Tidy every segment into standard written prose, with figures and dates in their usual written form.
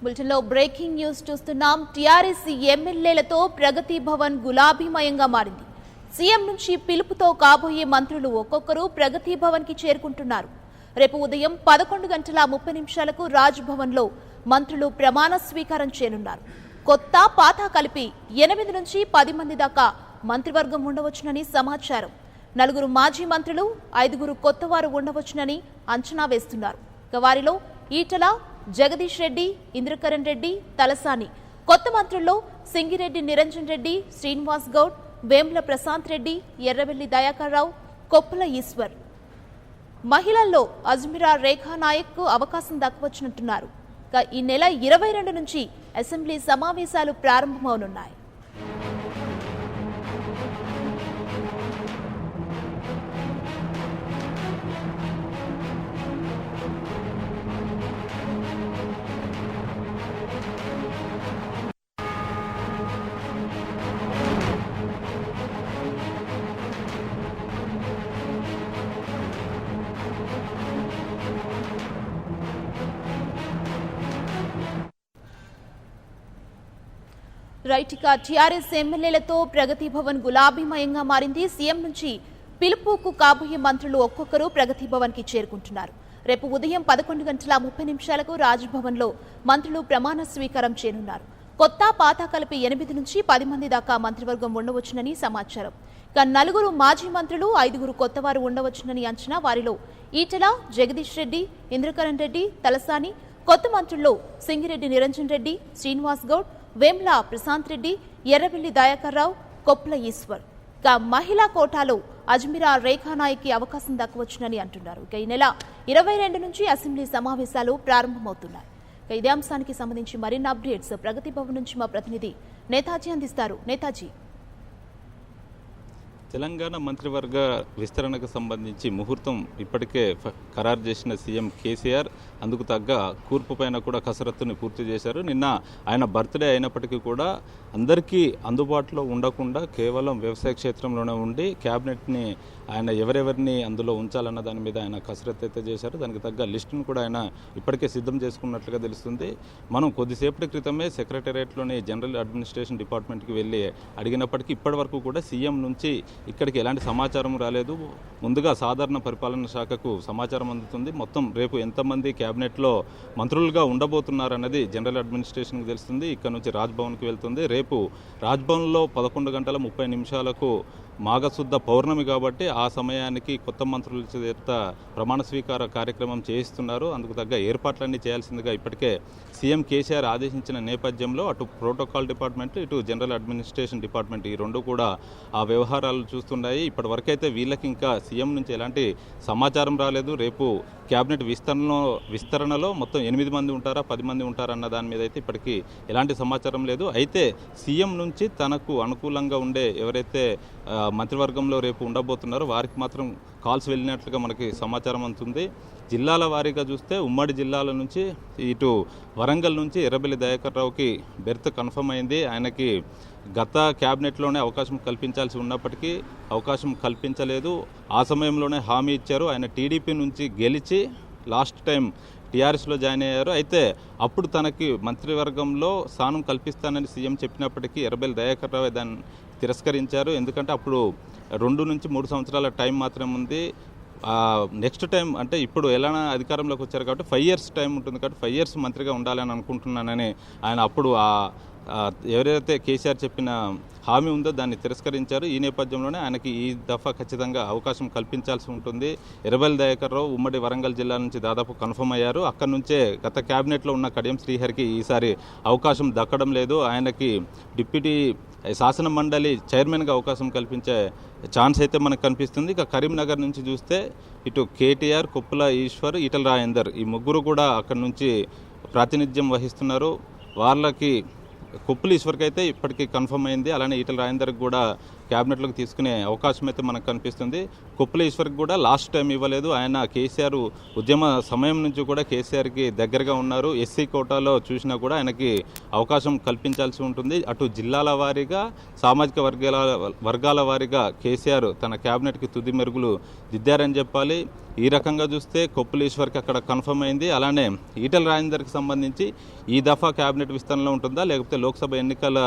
బులెటిన్లో breaking news చూస్తున్నాం. TRS ఎమ్మెల్యేలతో ప్రగతి భవన్ గులాబీమయంగా మారింది. సీఎం నుంచి పిలుపుతో కాబోయే మంత్రులు ఒక్కొక్కరు ప్రగతి భవన్ కి చేరుకుంటున్నారు. రేపు ఉదయం 11:30 రాజ్ భవన్ లో మంత్రులు ప్రమాణ స్వీకారం చేయనున్నారు. కొత్త పాత కలిపి 8 నుంచి 10 మంది దాకా మంత్రివర్గం ఉండవచ్చునని సమాచారం. 4 మాజీ మంత్రులు, 5 కొత్తవారు ఉండవచ్చునని అంచనా వేస్తున్నారు. వారిలో ఈటల, జగదీష్ రెడ్డి, ఇంద్రకరణ్ రెడ్డి, తలసాని. కొత్త మంత్రుల్లో సింగిరెడ్డి నిరంజన్ రెడ్డి, శ్రీనివాస్ గౌడ్, వేముల ప్రశాంత్ రెడ్డి, ఎర్రబెల్లి దయాకర్ రావు, కొప్పుల ఈశ్వర్. మహిళల్లో అజ్మిరా రేఖా నాయక్ అవకాశం దక్కవచ్చునంటున్నారు. ఈ నెల 22 నుంచి అసెంబ్లీ సమావేశాలు ప్రారంభమవనున్నాయి. రైట్, ఇక టీఆర్ఎస్ ఎమ్మెల్యేలతో ప్రగతి భవన్ గులాబీమయంగా మారింది. సీఎం నుంచి పిలుపుకు కాబోయే మంత్రులు ఒక్కొక్కరు ప్రగతి భవన్ కి చేరుకుంటున్నారు. రేపు ఉదయం 11:30 రాజ్భవన్ లో మంత్రులు ప్రమాణ స్వీకారం చేయనున్నారు. కొత్త పాత కలిపి 8 నుంచి 10 మంది దాకా మంత్రివర్గం ఉండవచ్చునని సమాచారం. ఇక 4 మాజీ మంత్రులు, 5 కొత్తవారు ఉండవచ్చునని అంచనా. వారిలో ఈటల, జగదీష్ రెడ్డి, ఇంద్రకరణ్ రెడ్డి, తలసాని. కొత్త మంత్రుల్లో సింగిరెడ్డి నిరంజన్ రెడ్డి, శ్రీనివాస్ గౌడ్, వేముల ప్రశాంత్ రెడ్డి, ఎర్రబెల్లి దయాకర్ రావు, కొప్పుల ఈశ్వర్. ఇక మహిళా కోటాలో అజ్మిరా రేఖా నాయక్కి అవకాశం దక్కవచ్చునని అంటున్నారు. ఇక ఈ నెల 22 నుంచి అసెంబ్లీ సమావేశాలు ప్రారంభమవుతున్నాయి. ఇక ఇదే అంశానికి సంబంధించి మరిన్ని అప్డేట్స్ ప్రగతి భవన్ నుంచి మా ప్రతినిధి నేతాజీ అందిస్తారు. నేతాజీ, తెలంగాణ మంత్రివర్గ విస్తరణకు సంబంధించి ముహూర్తం ఇప్పటికే ఖరారు చేసిన సీఎం కేసీఆర్ అందుకు తగ్గ కూర్పు పైన కూడా కసరత్తుని పూర్తి చేశారు. నిన్న ఆయన బర్త్డే అయినప్పటికీ కూడా అందరికీ అందుబాటులో ఉండకుండా కేవలం వ్యవసాయ క్షేత్రంలోనే ఉండి క్యాబినెట్ని ఆయన ఎవరెవరిని అందులో ఉంచాలన్న దాని మీద ఆయన కసరత్తు అయితే చేశారు. దానికి తగ్గ లిస్టును కూడా ఆయన ఇప్పటికే సిద్ధం చేసుకున్నట్లుగా తెలుస్తుంది. మనం కొద్దిసేపటి క్రితమే సెక్రటేరియట్లోని జనరల్ అడ్మినిస్ట్రేషన్ డిపార్ట్మెంట్కి వెళ్ళి అడిగినప్పటికీ ఇప్పటి వరకు కూడా సీఎం నుంచి ఇక్కడికి ఎలాంటి సమాచారం రాలేదు. ముందుగా సాధారణ పరిపాలన శాఖకు సమాచారం అందుతుంది. మొత్తం రేపు ఎంతమంది క్యాబినెట్లో మంత్రులుగా ఉండబోతున్నారన్నది జనరల్ అడ్మినిస్ట్రేషన్కి తెలుస్తుంది. ఇక్కడ నుంచి రాజ్భవన్కి వెళ్తుంది. రేపు రాజ్భవన్లో 11:30 మాఘశుద్ధ పౌర్ణమి కాబట్టి ఆ సమయానికి కొత్త మంత్రుల చేత ప్రమాణ స్వీకార కార్యక్రమం చేయిస్తున్నారు. అందుకు తగ్గ ఏర్పాట్లన్నీ చేయాల్సిందిగా ఇప్పటికే సీఎం కేసీఆర్ ఆదేశించిన నేపథ్యంలో అటు ప్రోటోకాల్ డిపార్ట్మెంట్, ఇటు జనరల్ అడ్మినిస్ట్రేషన్ డిపార్ట్మెంట్ ఈ రెండు కూడా ఆ వ్యవహారాలు చూస్తున్నాయి. ఇప్పటి వరకైతే వీళ్ళకి ఇంకా సీఎం నుంచి ఎలాంటి సమాచారం రాలేదు. రేపు క్యాబినెట్ విస్తరణలో మొత్తం 8 మంది ఉంటారా 10 మంది ఉంటారా అన్న దాని మీద అయితే ఇప్పటికీ ఎలాంటి సమాచారం లేదు. అయితే సీఎం నుంచి తనకు అనుకూలంగా ఉండే ఎవరైతే మంత్రివర్గంలో రేపు ఉండబోతున్నారో వారికి మాత్రం కాల్స్ వెళ్ళినట్లుగా మనకి సమాచారం అందుతుంది. జిల్లాల వారీగా చూస్తే ఉమ్మడి జిల్లాల నుంచి ఇటు వరంగల్ నుంచి ఎర్రబెల్లి దయాకర్ రావుకి బెర్త్ కన్ఫర్మ్ అయింది. ఆయనకి గత క్యాబినెట్లోనే అవకాశం కల్పించాల్సి ఉన్నప్పటికీ అవకాశం కల్పించలేదు. ఆ సమయంలోనే హామీ ఇచ్చారు. ఆయన టీడీపీ నుంచి గెలిచి లాస్ట్ టైం టీఆర్ఎస్లో జాయిన్ అయ్యారు. అయితే అప్పుడు తనకి మంత్రివర్గంలో స్థానం కల్పిస్తానని సీఎం చెప్పినప్పటికీ ఎర్రబెల్లి దయాకర్ రావు దాన్ని తిరస్కరించారు. ఎందుకంటే అప్పుడు 2 నుంచి 3 సంవత్సరాల టైం మాత్రమే ఉంది. నెక్స్ట్ టైం అంటే ఇప్పుడు ఎలా అధికారంలోకి వచ్చారు కాబట్టి 5 ఇయర్స్ టైం ఉంటుంది కాబట్టి 5 ఇయర్స్ మంత్రిగా ఉండాలని అనుకుంటున్నానని ఆయన అప్పుడు ఎవరైతే కేసీఆర్ చెప్పిన హామీ ఉందో దాన్ని తిరస్కరించారు. ఈ నేపథ్యంలోనే ఆయనకి ఈ దఫా ఖచ్చితంగా అవకాశం కల్పించాల్సి ఉంటుంది. ఎర్రబెల్లి దయాకర్ రావు ఉమ్మడి వరంగల్ జిల్లా నుంచి దాదాపు కన్ఫర్మ్ అయ్యారు. అక్కడి నుంచే గత క్యాబినెట్లో ఉన్న కడియం శ్రీహరికి ఈసారి అవకాశం దక్కడం లేదు. ఆయనకి డిప్యూటీ శాసన మండలి చైర్మన్గా అవకాశం కల్పించే ఛాన్స్ అయితే మనకు కనిపిస్తుంది. ఇక కరీంనగర్ నుంచి చూస్తే ఇటు కేటీఆర్, కొప్పుల ఈశ్వర్, ఈటల రాజేందర్ ఈ ముగ్గురు కూడా అక్కడి నుంచి ప్రాతినిధ్యం వహిస్తున్నారు. వాళ్ళకి కొప్పుల ఈశ్వర్కి అయితే ఇప్పటికీ కన్ఫర్మ్ అయింది. అలానే ఈటల రాజేందర్కి కూడా క్యాబినెట్లోకి తీసుకునే అవకాశం అయితే మనకు కనిపిస్తుంది. కొప్పుల ఈశ్వర్కి కూడా లాస్ట్ టైం ఇవ్వలేదు. ఆయన కేసీఆర్ ఉద్యమ సమయం నుంచి కూడా కేసీఆర్కి దగ్గరగా ఉన్నారు. ఎస్సీ కోటాలో చూసినా కూడా ఆయనకి అవకాశం కల్పించాల్సి ఉంటుంది. అటు జిల్లాల వారీగా సామాజిక వర్గాల వారీగా కేసీఆర్ తన క్యాబినెట్కి తుది మెరుగులు దిద్దారని చెప్పాలి. ఈ రకంగా చూస్తే కొప్పుల ఈశ్వర్కి అక్కడ కన్ఫర్మ్ అయింది. అలానే ఈటెల రాజేందర్కి సంబంధించి ఈ దఫా క్యాబినెట్ విస్తరణలో ఉంటుందా లేకపోతే లోక్సభ ఎన్నికల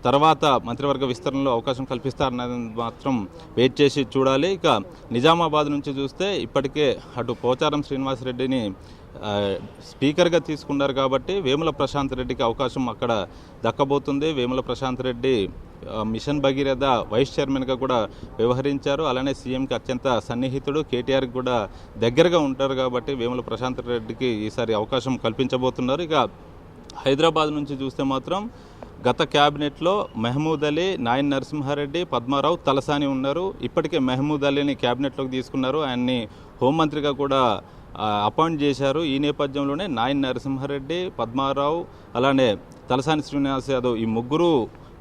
తర్వాత మంత్రివర్గ విస్తరణలో అవకాశం కల్పిస్తారన్నది మాత్రం వెయిట్ చేసి చూడాలి. ఇక నిజామాబాద్ నుంచి చూస్తే ఇప్పటికే అటు పోచారం శ్రీనివాసరెడ్డిని స్పీకర్గా తీసుకున్నారు కాబట్టి వేముల ప్రశాంత్ రెడ్డికి అవకాశం అక్కడ దక్కబోతుంది. వేముల ప్రశాంత్ రెడ్డి మిషన్ భగీరథ వైస్ చైర్మన్గా కూడా వ్యవహరించారు. అలానే సీఎంకి అత్యంత సన్నిహితుడు, కేటీఆర్కి కూడా దగ్గరగా ఉంటారు కాబట్టి వేముల ప్రశాంత్ రెడ్డికి ఈసారి అవకాశం కల్పించబోతున్నారు. ఇక హైదరాబాద్ నుంచి చూస్తే మాత్రం గత క్యాబినెట్లో మహమూద్ అలీ, నాయన్ నరసింహారెడ్డి, పద్మారావు, తలసాని ఉన్నారు. ఇప్పటికే మహమూద్ అలీని క్యాబినెట్లోకి తీసుకున్నారు. ఆయన్ని హోంమంత్రిగా కూడా అపాయింట్ చేశారు. ఈ నేపథ్యంలోనే నాయన్ నరసింహారెడ్డి, పద్మారావు అలానే తలసాని శ్రీనివాస్ యాదవ్ ఈ ముగ్గురు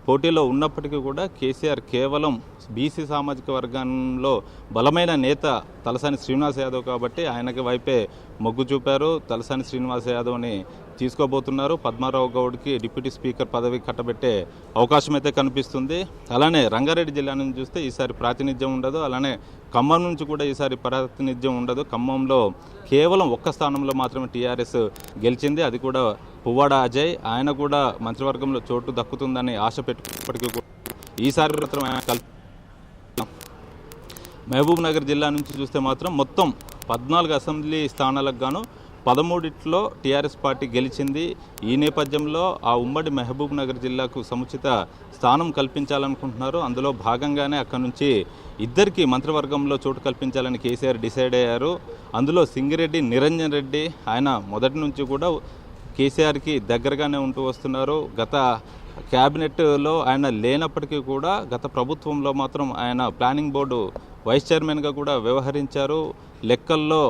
పోటీలో ఉన్నప్పటికీ కూడా కేసీఆర్ కేవలం బీసీ సామాజిక వర్గంలో బలమైన నేత తలసాని శ్రీనివాస్ యాదవ్ కాబట్టి ఆయనకి వైపే మొగ్గు చూపారు. తలసాని శ్రీనివాస్ యాదవ్ని తీసుకోబోతున్నారు. పద్మారావు గౌడ్కి డిప్యూటీ స్పీకర్ పదవి కట్టబెట్టే అవకాశం అయితే కనిపిస్తుంది. అలానే రంగారెడ్డి జిల్లా నుంచి చూస్తే ఈసారి ప్రాతినిధ్యం ఉండదు. అలానే ఖమ్మం నుంచి కూడా ఈసారి ప్రాతినిధ్యం ఉండదు. ఖమ్మంలో కేవలం ఒక్క స్థానంలో మాత్రమే టీఆర్ఎస్ గెలిచింది. అది కూడా పువ్వాడ అజయ్. ఆయన కూడా మంత్రివర్గంలో చోటు దక్కుతుందని ఆశ పెట్టుకున్నప్పటికీ కూడా ఈసారి మాత్రం ఆయన మహబూబ్ నగర్ జిల్లా నుంచి చూస్తే మాత్రం మొత్తం 14 అసెంబ్లీ స్థానాలకు గాను 13 టీఆర్ఎస్ పార్టీ గెలిచింది. ఈ నేపథ్యంలో ఆ ఉమ్మడి మహబూబ్ నగర్ జిల్లాకు సముచిత స్థానం కల్పించాలనుకుంటున్నారు. అందులో భాగంగానే అక్కడి నుంచి ఇద్దరికి మంత్రివర్గంలో చోటు కల్పించాలని కేసీఆర్ డిసైడ్ అయ్యారు. అందులో సింగిరెడ్డి నిరంజన్ రెడ్డి ఆయన మొదటి నుంచి కూడా కేసీఆర్కి దగ్గరగానే ఉంటూ వస్తున్నారు. గత క్యాబినెట్లో ఆయన లేనప్పటికీ కూడా గత ప్రభుత్వంలో మాత్రం ఆయన ప్లానింగ్ బోర్డు వైస్ చైర్మన్గా కూడా వ్యవహరించారు. లెక్కల్లో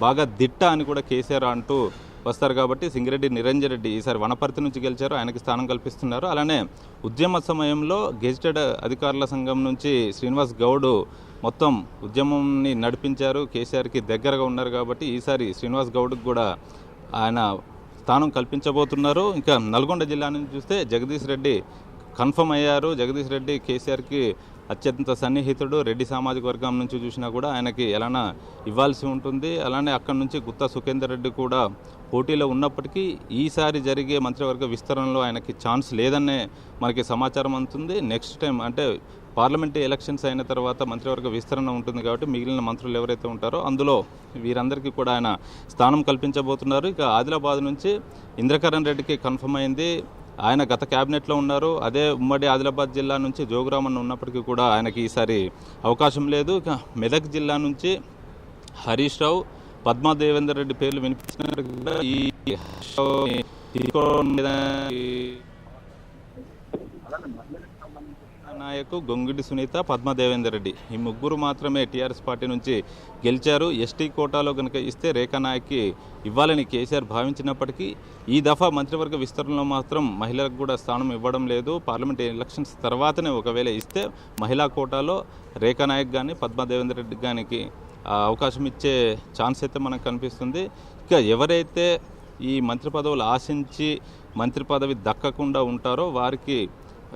బాగా దిట్ట అని కూడా కేసీఆర్ అంటూ వస్తారు కాబట్టి సింగిరెడ్డి నిరంజన్ రెడ్డి ఈసారి వనపర్తి నుంచి గెలిచారు. ఆయనకి స్థానం కల్పిస్తున్నారు. అలానే ఉద్యమ సమయంలో గెజిటెడ్ అధికారుల సంఘం నుంచి శ్రీనివాస్ గౌడ్ మొత్తం ఉద్యమంని నడిపించారు. కేసీఆర్కి దగ్గరగా ఉన్నారు కాబట్టి ఈసారి శ్రీనివాస్ గౌడ్కి కూడా ఆయన స్థానం కల్పించబోతున్నారు. ఇంకా నల్గొండ జిల్లా నుంచి చూస్తే జగదీష్ రెడ్డి కన్ఫర్మ్ అయ్యారు. జగదీష్ రెడ్డి కేసీఆర్కి అత్యంత సన్నిహితుడు. రెడ్డి సామాజిక వర్గం నుంచి చూసినా కూడా ఆయనకి ఎలానా ఇవ్వాల్సి ఉంటుంది. అలానే అక్కడి నుంచి గుత్తా సుఖేందర్ రెడ్డి కూడా పోటీలో ఉన్నప్పటికీ ఈసారి జరిగే మంత్రివర్గ విస్తరణలో ఆయనకి ఛాన్స్ లేదనే మనకి సమాచారం అందుతుంది. నెక్స్ట్ టైం అంటే పార్లమెంటరీ ఎలక్షన్స్ అయిన తర్వాత మంత్రివర్గ విస్తరణ ఉంటుంది కాబట్టి మిగిలిన మంత్రులు ఎవరైతే ఉంటారో అందులో వీరందరికీ కూడా ఆయన స్థానం కల్పించబోతున్నారు. ఇక ఆదిలాబాద్ నుంచి ఇంద్రకరణ్ రెడ్డికి కన్ఫర్మ్ అయింది. ఆయన గత క్యాబినెట్లో ఉన్నారు. అదే ఉమ్మడి ఆదిలాబాద్ జిల్లా నుంచి జోగురామన్ ఉన్నప్పటికీ కూడా ఆయనకి ఈసారి అవకాశం లేదు. ఇక మెదక్ జిల్లా నుంచి హరీష్ రావు, పద్మా దేవేందర్ రెడ్డి పేర్లు వినిపించినట్టు కూడా ఈ నాయకు గొంగిడి సునీత, పద్మా దేవేందర్ రెడ్డి ఈ ముగ్గురు మాత్రమే టీఆర్ఎస్ పార్టీ నుంచి గెలిచారు. ఎస్టీ కోటాలో కనుక ఇస్తే రేఖా నాయక్కి ఇవ్వాలని కేసీఆర్ భావించినప్పటికీ ఈ దఫా మంత్రివర్గ విస్తరణలో మాత్రం మహిళలకు కూడా స్థానం ఇవ్వడం లేదు. పార్లమెంట్ ఎలక్షన్స్ తర్వాతనే ఒకవేళ ఇస్తే మహిళా కోటాలో రేఖా నాయక్ కానీ పద్మా దేవేందర్ రెడ్డి గానికి అవకాశం ఇచ్చే ఛాన్స్ అయితే మనకు కనిపిస్తుంది. ఇక ఎవరైతే ఈ మంత్రి పదవులు ఆశించి మంత్రి పదవి దక్కకుండా ఉంటారో వారికి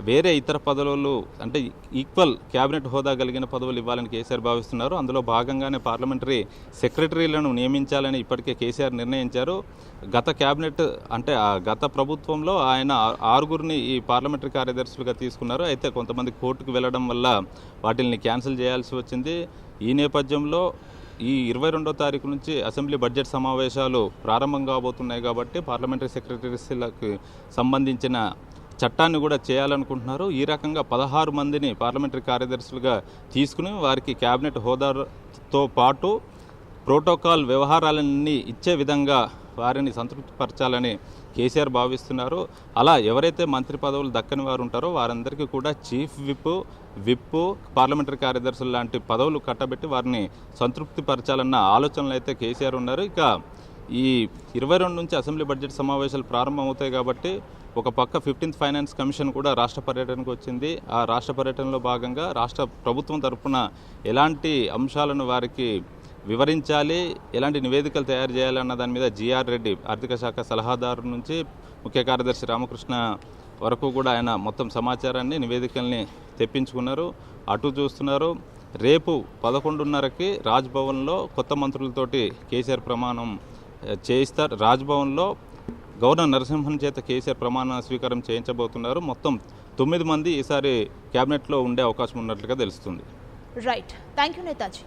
వేరే ఇతర పదవులు అంటే ఈక్వల్ క్యాబినెట్ హోదా కలిగిన పదవులు ఇవ్వాలని కేసీఆర్ భావిస్తున్నారు. అందులో భాగంగానే పార్లమెంటరీ సెక్రటరీలను నియమించాలని ఇప్పటికే కేసీఆర్ నిర్ణయించారు. గత క్యాబినెట్ అంటే గత ప్రభుత్వంలో ఆయన 6గురిని ఈ పార్లమెంటరీ కార్యదర్శులుగా తీసుకున్నారు. అయితే కొంతమంది కోర్టుకు వెళ్ళడం వల్ల వాటిని క్యాన్సిల్ చేయాల్సి వచ్చింది. ఈ నేపథ్యంలో ఈ 22వ తారీఖు నుంచి అసెంబ్లీ బడ్జెట్ సమావేశాలు ప్రారంభం కాబోతున్నాయి కాబట్టి పార్లమెంటరీ సెక్రటరీలకు సంబంధించిన చట్టాన్ని కూడా చేయాలనుకుంటున్నారు. ఈ రకంగా 16 మందిని పార్లమెంటరీ కార్యదర్శులుగా తీసుకుని వారికి క్యాబినెట్ హోదాతో పాటు ప్రోటోకాల్ వ్యవహారాలన్నీ ఇచ్చే విధంగా వారిని సంతృప్తిపరచాలని కేసీఆర్ భావిస్తున్నారు. అలా ఎవరైతే మంత్రి పదవులు దక్కని వారు ఉంటారో వారందరికీ కూడా చీఫ్ విప్ పార్లమెంటరీ కార్యదర్శులు లాంటి పదవులు కట్టబెట్టి వారిని సంతృప్తిపరచాలన్న ఆలోచనలు అయితే కేసీఆర్ ఉన్నారు. ఇక ఈ 22 నుంచి అసెంబ్లీ బడ్జెట్ సమావేశాలు ప్రారంభమవుతాయి కాబట్టి ఒక పక్క 15th ఫైనాన్స్ కమిషన్ కూడా రాష్ట్ర పర్యటనకు వచ్చింది. ఆ రాష్ట్ర పర్యటనలో భాగంగా రాష్ట్ర ప్రభుత్వం తరఫున ఎలాంటి అంశాలను వారికి వివరించాలి, ఎలాంటి నివేదికలు తయారు చేయాలన్న దాని మీద జిఆర్ రెడ్డి ఆర్థిక శాఖ సలహాదారు నుంచి ముఖ్య కార్యదర్శి రామకృష్ణ వరకు కూడా ఆయన మొత్తం సమాచారాన్ని నివేదికల్ని తెప్పించుకున్నారు. అటు చూస్తున్నారు. రేపు 11:30కి రాజ్భవన్లో కొత్త మంత్రులతోటి కేసీఆర్ ప్రమాణం చేయిస్తారు. రాజ్భవన్లో గవర్నర్ నరసింహన్ చేత కేసీఆర్ ప్రమాణ స్వీకారం చేయించబోతున్నారు. మొత్తం 9 మంది ఈసారి క్యాబినెట్లో ఉండే అవకాశం ఉన్నట్లుగా తెలుస్తుంది. Right, thank you Netaji.